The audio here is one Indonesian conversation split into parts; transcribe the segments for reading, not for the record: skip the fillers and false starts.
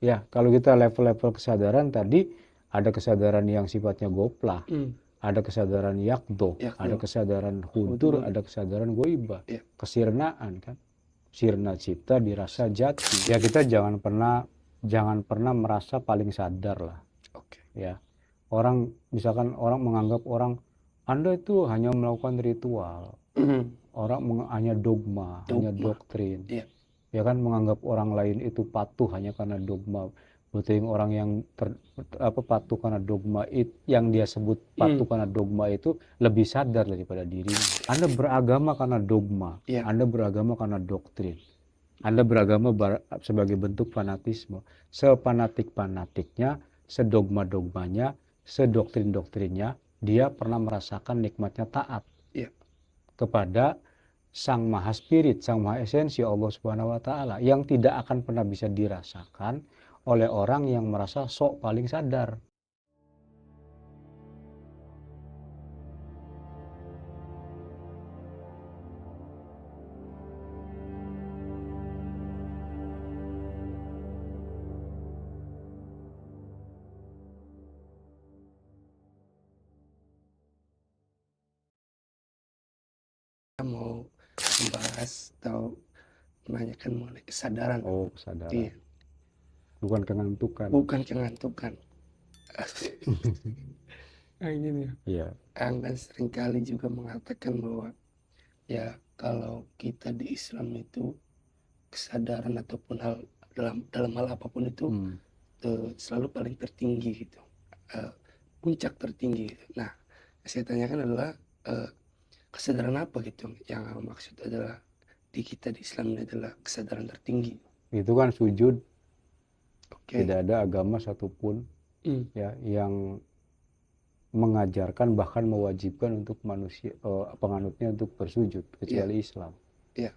Ya, kalau kita level-level kesadaran tadi ada kesadaran yang sifatnya goplah, ada kesadaran yakdo, ada kesadaran hudur, ada kesadaran goibah, kesirnaan kan, sirna cipta dirasa jati. Ya kita jangan pernah merasa paling sadar lah. Ya, misalkan orang menganggap Anda itu hanya melakukan ritual, orang hanya dogma, hanya doktrin. Ya kan menganggap orang lain itu patuh hanya karena dogma. Betul orang yang patuh karena dogma yang dia sebut patuh karena dogma itu lebih sadar daripada dirinya. Anda beragama karena dogma, Anda beragama karena doktrin. Anda beragama sebagai bentuk fanatisme. Sepanatik-fanatiknya, sedogma-dogmanya, sedoktrin-doktrinnya, dia pernah merasakan nikmatnya taat kepada Sang Maha Spirit, Sang Maha Esensi Allah Subhanahu wa Ta'ala, yang tidak akan pernah bisa dirasakan oleh orang yang merasa sok paling sadar. Mau membahas atau menanyakan mengenai kesadaran. Oh, kesadaran. Iya. Bukan kengantukan. Bukan kengantukan. Nah ini nih. Iya. Anda seringkali juga mengatakan bahwa ya kalau kita di Islam itu kesadaran ataupun dalam hal apapun itu selalu paling tertinggi gitu, puncak tertinggi gitu. Nah, saya tanyakan adalah kesadaran apa gitu yang maksud adalah di kita di Islam ini adalah kesadaran tertinggi. Itu kan sujud. Okay. Tidak ada agama satupun ya yang mengajarkan bahkan mewajibkan untuk manusia penganutnya untuk bersujud kecuali Islam. Ya,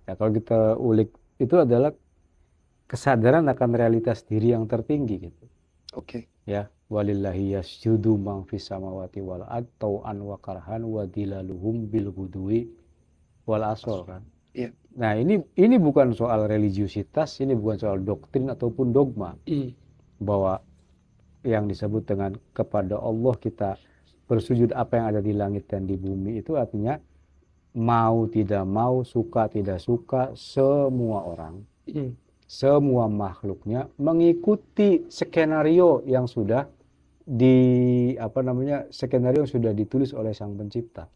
kalau kita ulik itu adalah kesadaran akan realitas diri yang tertinggi gitu. Ya, walillahi yasjudu man fis samawati wal ard tau'an wa karhan wa dilaluhum bil ghudwi wal asol kan. Nah, ini bukan soal religiusitas, ini bukan soal doktrin ataupun dogma. Bahwa yang disebut dengan kepada Allah kita bersujud apa yang ada di langit dan di bumi itu artinya mau tidak mau, suka tidak suka, semua orang, semua makhluknya mengikuti skenario yang sudah skenario yang sudah ditulis oleh Sang Pencipta.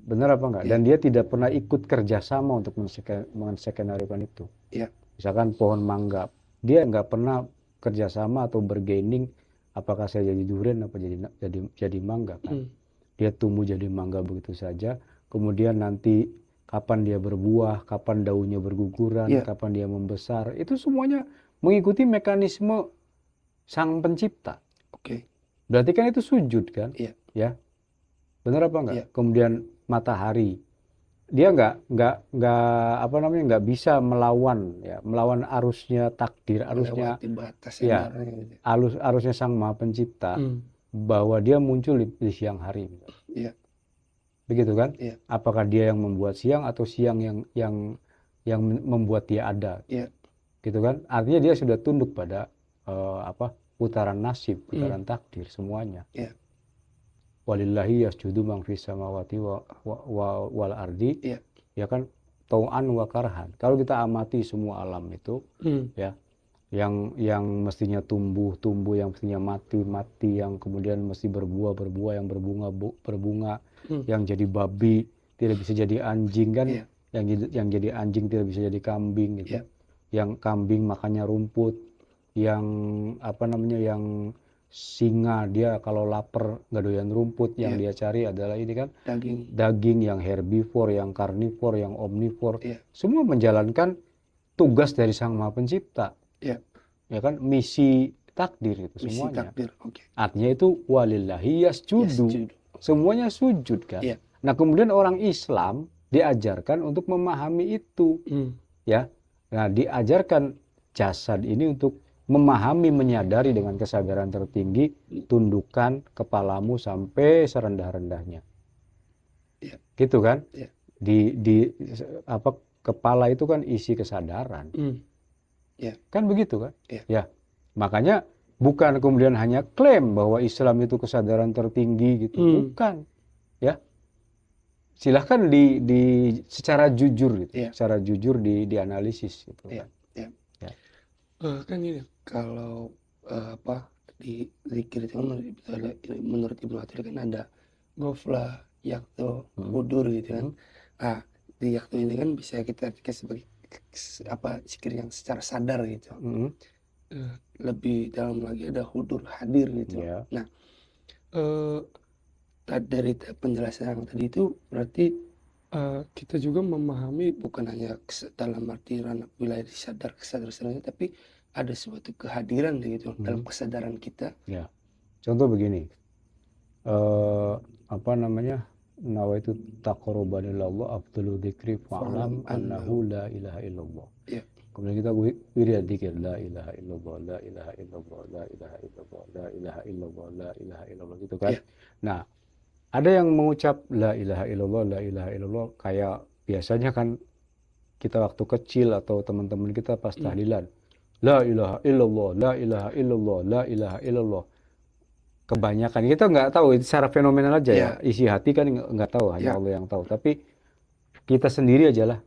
Benar apa enggak? Dan dia tidak pernah ikut kerjasama untuk menskenariokan itu. Misalkan pohon mangga, dia nggak pernah kerjasama atau bergaining apakah saya jadi durian apa jadi mangga kan. Dia tumbuh jadi mangga begitu saja, kemudian nanti kapan dia berbuah, kapan daunnya berguguran, kapan dia membesar, itu semuanya mengikuti mekanisme Sang Pencipta. Berarti kan itu sujud kan? Ya. Benar apa enggak? Kemudian matahari, dia nggak bisa melawan arusnya takdir, arusnya arusnya Sang Maha Pencipta, bahwa dia muncul di siang hari. Begitu kan? Apakah dia yang membuat siang atau siang yang membuat dia ada? Gitu kan? Artinya dia sudah tunduk pada putaran nasib, putaran takdir semuanya. Walillahi yasjudu man fis samawati wal ardi. Ya kan, tau'an wa karhan. Kalau kita amati semua alam itu, ya, yang mestinya tumbuh, yang mestinya mati, yang kemudian mesti berbuah, yang berbunga, yang jadi babi tidak bisa jadi anjing kan, yang jadi anjing tidak bisa jadi kambing gitu. Yang kambing makannya rumput, yang yang singa dia kalau lapar nggak doyan rumput, yang dia cari adalah ini kan daging, yang herbivore, yang karnivore, yang omnivore, semua menjalankan tugas dari Sang Maha Pencipta. Ya kan, misi takdir itu semuanya. Artinya itu walillahi yasjudu. Semuanya sujud kan. Nah, kemudian orang Islam diajarkan untuk memahami itu. Ya. Nah, diajarkan jasad ini untuk memahami, menyadari dengan kesadaran tertinggi, tundukkan kepalamu sampai serendah-rendahnya. Gitu kan? Kepala itu kan isi kesadaran. Kan begitu kan? Iya. Ya, makanya bukan kemudian hanya klaim bahwa Islam itu kesadaran tertinggi gitu, bukan. Ya, silahkan secara jujur gitu, secara jujur dianalisis gitu kan. Ya. Kan ini kalau di zikir itu kan menurut Ibnu Athaillah kan ada ghaflah, yaqdha, hudur gitu kan. Nah, di yaqdha ini kan bisa kita artikan sebagai zikir yang secara sadar gitu. Lebih dalam lagi ada hudur, hadir gitu. Nah, dari penjelasan yang tadi itu berarti kita juga memahami bukan hanya dalam arti wilayah kesadaran, tapi ada suatu kehadiran gitu dalam kesadaran kita. Ya, contoh begini, nawaitu taqarruban ilallah afdalu dzikri fa'lam annahu la ilaha illallah. Kemudian kita wirid dzikir la ilaha illallah, la ilaha illallah, la ilaha illallah, la ilaha illallah, la ilaha illallah gitu kan. Nah, ada yang mengucap la ilaha illallah, la ilaha illallah kayak biasanya kan kita waktu kecil atau teman-teman kita pas tahlilan. La ilaha illallah, la ilaha illallah, la ilaha illallah. Kebanyakan kita nggak tahu, itu secara fenomenal aja ya. Isi hati kan nggak tahu, hanya Allah yang tahu. Tapi kita sendiri aja lah.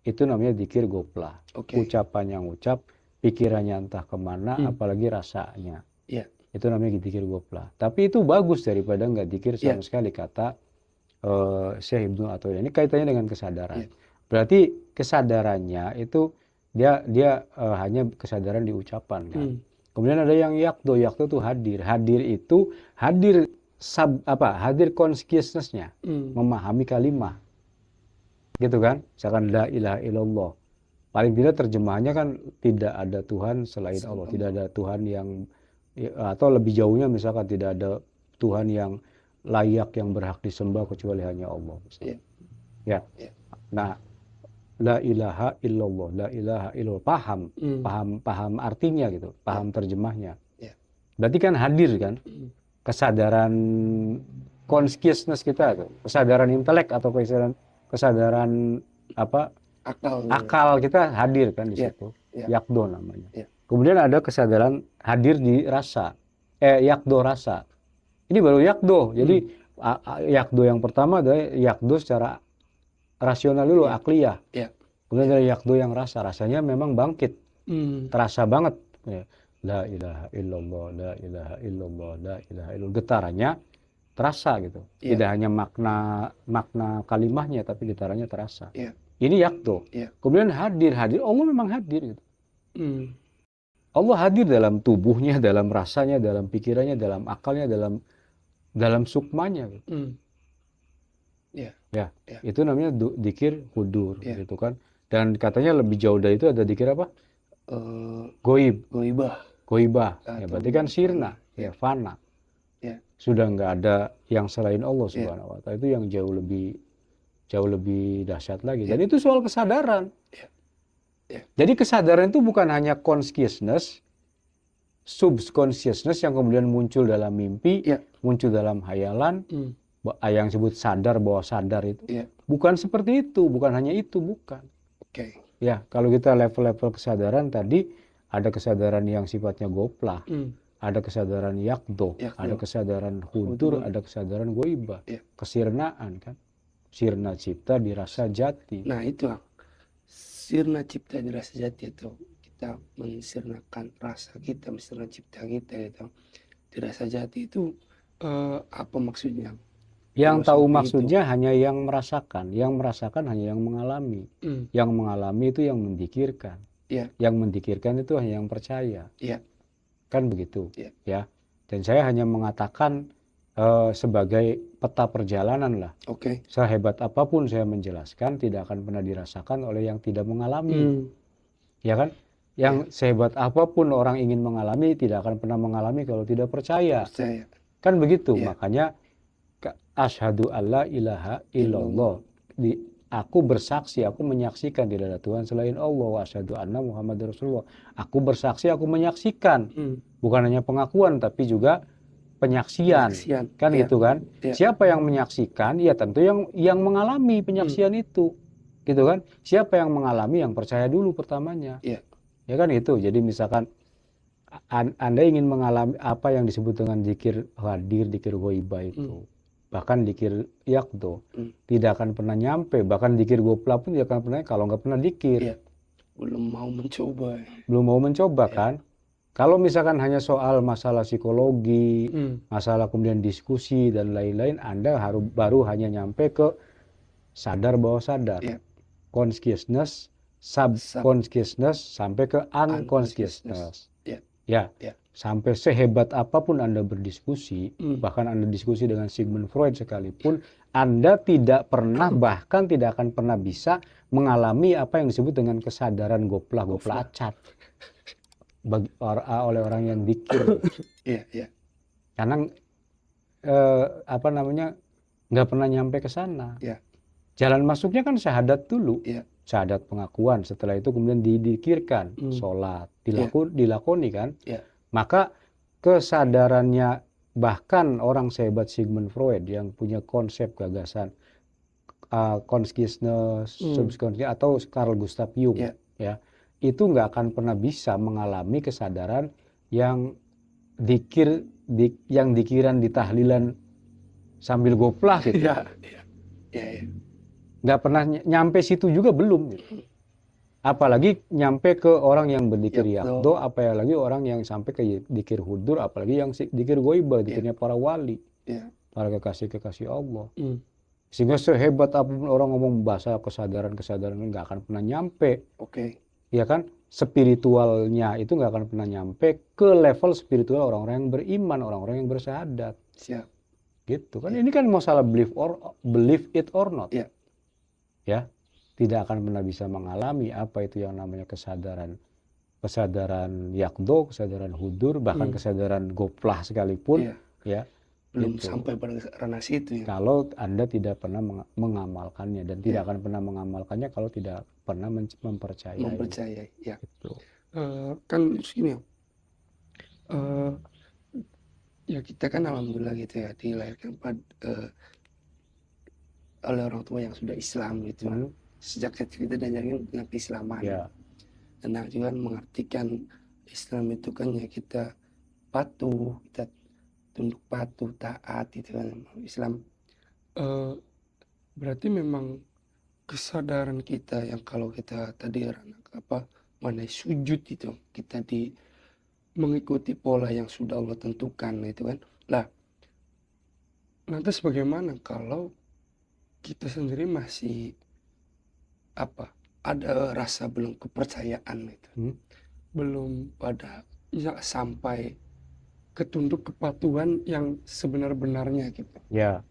Itu namanya dzikir ghaflah. Ucapan yang ucap, pikirannya entah kemana, apalagi rasanya. Itu namanya dzikir ghaflah. Tapi itu bagus daripada nggak dzikir sama sekali, kata Syekh Ibnu Athaillah. Ini kaitannya dengan kesadaran. Berarti kesadarannya itu dia hanya kesadaran di ucapan kan. Kemudian ada yang yaqdha itu hadir. Hadir itu hadir consciousness-nya, memahami kalimah. Gitu kan? Misalkan la ilaha illallah. Paling tidak terjemahannya kan tidak ada Tuhan selain Allah, tidak ada Tuhan yang, atau lebih jauhnya misalkan tidak ada Tuhan yang layak yang berhak disembah kecuali hanya Allah. Ya. Nah, la ilaha illallah, la ilaha illallah, paham artinya gitu, paham terjemahnya. Berarti kan hadir kan, kesadaran consciousness kita tuh, kesadaran intelek atau kesadaran akal kita hadir kan di situ. Yaqdha namanya. Kemudian ada kesadaran hadir di rasa, yaqdha rasa. Ini baru yaqdha. Jadi yaqdha yang pertama adalah yaqdha secara rasional dulu, akliyah. Kemudian ada yaqdha yang rasanya memang bangkit, terasa banget. La ilaha illallah, la ilaha illallah, la ilaha illallah. Getarannya terasa gitu. Tidak hanya makna kalimahnya, tapi getarannya terasa. Ini yaqdha. Kemudian hadir. Allah memang hadir gitu. Allah hadir dalam tubuhnya, dalam rasanya, dalam pikirannya, dalam akalnya, dalam sukmanya gitu. Itu namanya dzikir hudur gitu kan. Dan katanya lebih jauh dari itu ada dzikir apa? Goibah. Ya, berarti kan sirna, fana. Sudah nggak ada yang selain Allah Subhanahu wa Ta'ala. Itu yang jauh lebih dahsyat lagi. Dan itu soal kesadaran. Jadi kesadaran itu bukan hanya consciousness, subconsciousness yang kemudian muncul dalam mimpi, muncul dalam hayalan, yang disebut sadar bahwa sadar itu. Bukan seperti itu, bukan hanya itu, bukan. Ya, kalau kita level-level kesadaran tadi, ada kesadaran yang sifatnya ghaflah, ada kesadaran yaqdha, ada kesadaran hudur, ada kesadaran goibah, kesirnaan kan. Sirna cipta dirasa jati. Nah itu sirna cipta dirasa jati itu kita mensirnakan rasa kita, mensirna cipta kita gitu. Dirasa jati itu apa maksudnya? Yang tahu maksudnya hanya yang merasakan hanya yang mengalami. Yang mengalami itu yang mendikirkan. Yang mendikirkan itu hanya yang percaya. Kan begitu. Ya. Dan saya hanya mengatakan sebagai peta perjalanan lah. Sehebat apapun saya menjelaskan, tidak akan pernah dirasakan oleh yang tidak mengalami. Ya kan? Yang sehebat apapun orang ingin mengalami, tidak akan pernah mengalami kalau tidak percaya. Kan begitu. Makanya asyhadu alla ilaha illallah. Aku bersaksi, aku menyaksikan tidak ada Tuhan selain Allah. Wa asyhadu anna Muhammadar Rasulullah. Aku bersaksi, aku menyaksikan. Bukan hanya pengakuan, tapi juga penyaksian. Kan gitu kan? Siapa yang menyaksikan? Ya tentu yang mengalami penyaksian itu. Gitu kan? Siapa yang mengalami? Yang percaya dulu pertamanya. Ya kan itu. Jadi misalkan Anda ingin mengalami apa yang disebut dengan zikir hadir, zikir ghaibah itu. Bahkan zikir yaqdo tidak akan pernah nyampe. Bahkan zikir gopla pun tidak akan pernah kalau nggak pernah zikir. Iya. Belum mau mencoba. Belum mau mencoba kan. Kalau misalkan hanya soal masalah psikologi, masalah kemudian diskusi dan lain-lain, Anda baru hanya nyampe ke sadar bawah sadar. Iya. Consciousness, subconsciousness sampai ke unconsciousness. Ya, sampai sehebat apapun Anda berdiskusi, bahkan Anda diskusi dengan Sigmund Freud sekalipun, Anda tidak pernah, bahkan tidak akan pernah bisa mengalami apa yang disebut dengan kesadaran gopla acat oleh orang yang dikir. Iya. Karena apa namanya, nggak pernah nyampe ke sana. Iya. Jalan masuknya kan syahadat dulu. Iya. Syahadat pengakuan, setelah itu kemudian didikirkan, sholat, dilakoni kan. Maka kesadarannya, bahkan orang sehebat Sigmund Freud yang punya konsep gagasan consciousness, subconsciousness, atau Carl Gustav Jung, ya, itu nggak akan pernah bisa mengalami kesadaran yang yang dikiran di tahlilan sambil goplah gitu. Iya. Nggak pernah nyampe situ juga belum. Apalagi nyampe ke orang yang berzikir yaqdo, apalagi orang yang sampai ke zikir hudur, apalagi yang zikir ghaibah, zikirnya para wali, para kekasih-kekasih Allah. Sehingga sehebat apapun orang ngomong bahasa kesadaran nggak akan pernah nyampe. Ya kan? Spiritualnya itu nggak akan pernah nyampe ke level spiritual orang-orang yang beriman, orang-orang yang bersyahadat. Gitu kan? Ini kan masalah believe it or not. Ya, tidak akan pernah bisa mengalami apa itu yang namanya kesadaran yaqdo, kesadaran hudur, bahkan kesadaran goplah sekalipun, ya belum gitu. Sampai pada ranah situ. Kalau Anda tidak pernah mengamalkannya, dan tidak akan pernah mengamalkannya kalau tidak pernah mempercayai. Ya. Gitu. Kan gini ya, kita kan alhamdulillah gitu ya, dilahirkan oleh orang tua yang sudah Islam gitu. Sejak kecil kita diajarin tentang keislaman. Dan juga mengartikan Islam itu kan ya kita patuh, kita tunduk patuh, taat gitu kan. Islam berarti memang kesadaran kita yang kalau kita tadi mengenai sujud itu, kita mengikuti pola yang sudah Allah tentukan itu kan. Lah, lantas bagaimana kalau kita sendiri masih ada rasa belum kepercayaan itu, belum pada sampai ketunduk kepatuhan yang sebenar-benarnya gitu. Ya,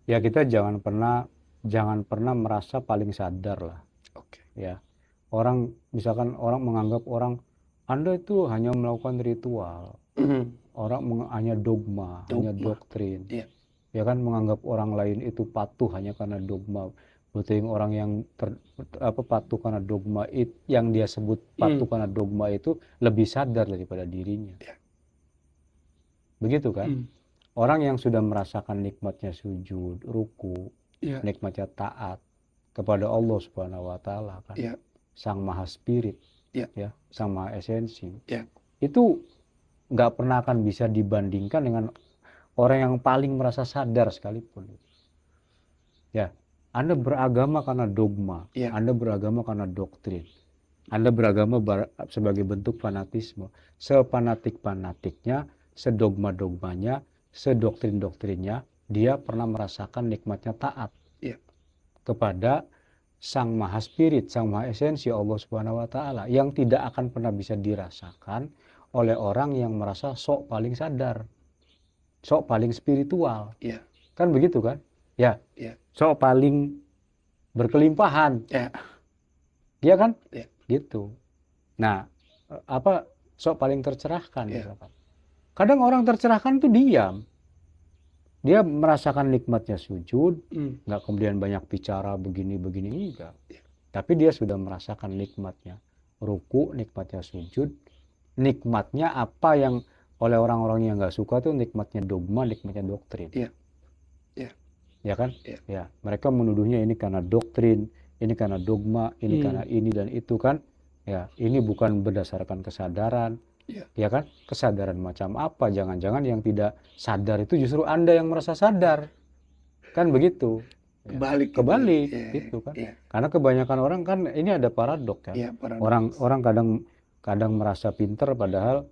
kita jangan pernah merasa paling sadar lah. Ya, misalkan orang menganggap Anda itu hanya melakukan ritual, orang hanya dogma, hanya doktrin. Ya kan, menganggap orang lain itu patuh hanya karena dogma. Betul, orang yang patuh karena dogma yang dia sebut patuh karena dogma itu lebih sadar daripada dirinya. Begitu kan? Orang yang sudah merasakan nikmatnya sujud, ruku, nikmatnya taat kepada Allah Subhanahu wa taala kan. Sang Maha Spirit, ya, Sang Maha Esensi. Itu nggak pernah akan bisa dibandingkan dengan orang yang paling merasa sadar sekalipun. Ya, Anda beragama karena dogma, Anda beragama karena doktrin, Anda beragama sebagai bentuk fanatisme. Sepanatik-fanatiknya, sedogma-dogmanya, sedoktrin-doktrinnya, dia pernah merasakan nikmatnya taat kepada Sang Maha Spirit, Sang Maha Esensi Allah Subhanahu wa taala, yang tidak akan pernah bisa dirasakan oleh orang yang merasa sok paling sadar, sok paling spiritual. Kan begitu kan? Ya. Sok paling berkelimpahan. Iya kan? Gitu. Nah, sok paling tercerahkan. Kadang orang tercerahkan itu diam. Dia merasakan nikmatnya sujud, nggak kemudian banyak bicara begini-begini, enggak. Tapi dia sudah merasakan nikmatnya ruku, nikmatnya sujud, nikmatnya apa yang oleh orang-orang yang nggak suka tuh nikmatnya dogma, nikmatnya doktrin. Ya kan? Ya, mereka menuduhnya ini karena doktrin, ini karena dogma, ini karena ini dan itu kan. Ya, ini bukan berdasarkan kesadaran, ya kan? Kesadaran macam apa? Jangan-jangan yang tidak sadar itu justru Anda yang merasa sadar, kan begitu? Kebalik gitu kan? Karena kebanyakan orang kan ini ada paradok kan? Orang kadang merasa pinter padahal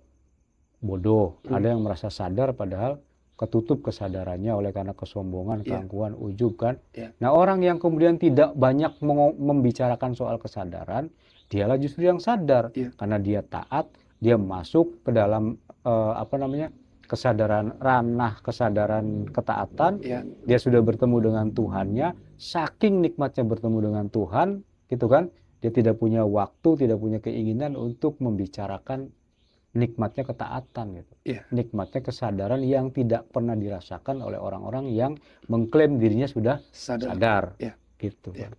bodoh, ada yang merasa sadar padahal ketutup kesadarannya oleh karena kesombongan, keangkuhan, ujub kan. Nah, orang yang kemudian tidak banyak membicarakan soal kesadaran, dialah justru yang sadar karena dia taat, dia masuk ke dalam kesadaran, ranah kesadaran ketaatan, dia sudah bertemu dengan Tuhannya, saking nikmatnya bertemu dengan Tuhan, gitu kan. Dia tidak punya waktu, tidak punya keinginan untuk membicarakan nikmatnya ketaatan gitu. Nikmatnya kesadaran yang tidak pernah dirasakan oleh orang-orang yang mengklaim dirinya sudah sadar. Gitu kan.